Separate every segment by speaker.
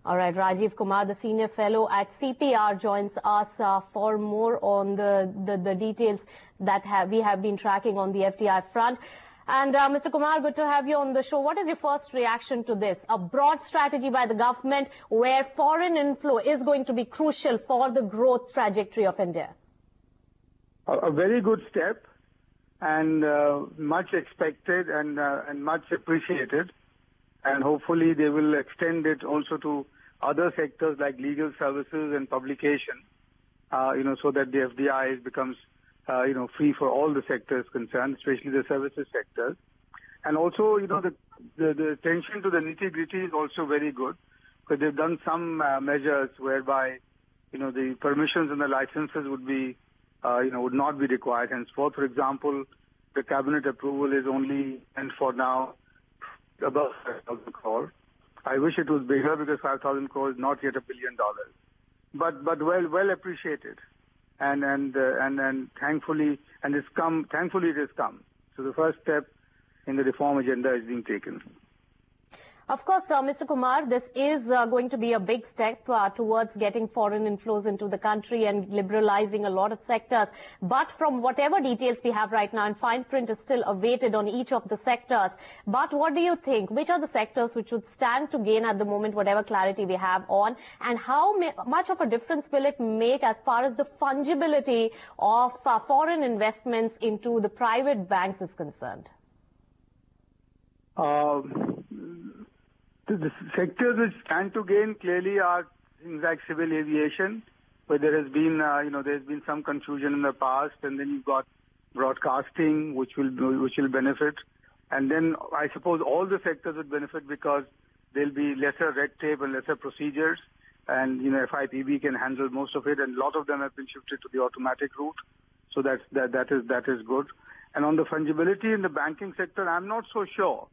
Speaker 1: All right, Rajiv Kumar, the senior fellow at CPR, joins us for more on the details that we have been tracking on the FDI front. And Mr. Kumar, good to have you on the show. What is your first reaction to this? A broad strategy by the government where foreign inflow is going to be crucial for the growth trajectory of India.
Speaker 2: A very good step, and much expected and much appreciated. And hopefully they will extend it also to other sectors like legal services and publication, so that the FDI becomes, free for all the sectors concerned, especially the services sectors. And also, the attention to the nitty-gritty is also very good, because they've done some measures whereby, the permissions and the licenses would be, would not be required henceforth. For example, the cabinet approval is only, and for now, above 5,000 crore. I wish it was bigger, because 5,000 crore is not yet $1 billion, but well appreciated, and thankfully, thankfully it has come. So the first step in the reform agenda is being taken.
Speaker 1: Of course, Mr. Kumar, this is going to be a big step towards getting foreign inflows into the country and liberalizing a lot of sectors. But from whatever details we have right now, and fine print is still awaited on each of the sectors. But what do you think? Which are the sectors which would stand to gain at the moment, whatever clarity we have on? And how much of a difference will it make as far as the fungibility of foreign investments into the private banks is concerned?
Speaker 2: The sectors which stand to gain clearly are things like civil aviation, where there has been, there's been some confusion in the past, and then you've got broadcasting, which will benefit, and then I suppose all the sectors would benefit because there'll be lesser red tape and lesser procedures, and FIPB can handle most of it, and a lot of them have been shifted to the automatic route, so that is good. And on the fungibility in the banking sector, I'm not so sure,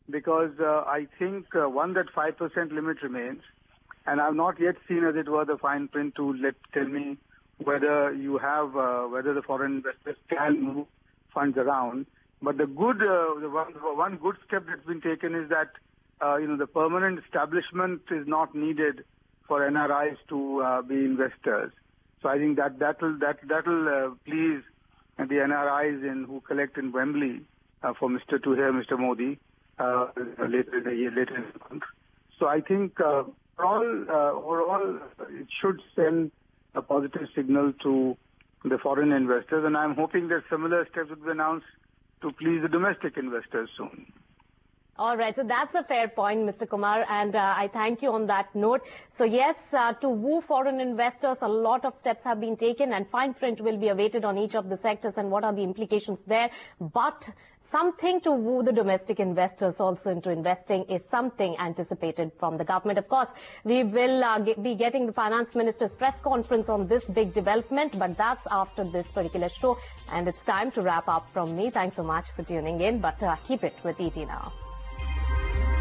Speaker 2: because I think, one, that 5% limit remains, and I've not yet seen, as it were, the fine print to tell me whether whether the foreign investors can move funds around. But the one good step that's been taken is that, the permanent establishment is not needed for NRIs to be investors. So I think that'll please the NRIs who collect in Wembley for Mr. Modi. Later in the month. So I think overall it should send a positive signal to the foreign investors, and I'm hoping that similar steps will be announced to please the domestic investors soon.
Speaker 1: All right, so that's a fair point, Mr. Kumar, and I thank you on that note. So yes, to woo foreign investors, a lot of steps have been taken, and fine print will be awaited on each of the sectors and what are the implications there. But something to woo the domestic investors also into investing is something anticipated from the government. Of course, we will be getting the finance minister's press conference on this big development, but that's after this particular show, and it's time to wrap up from me. Thanks so much for tuning in, but keep it with ET Now.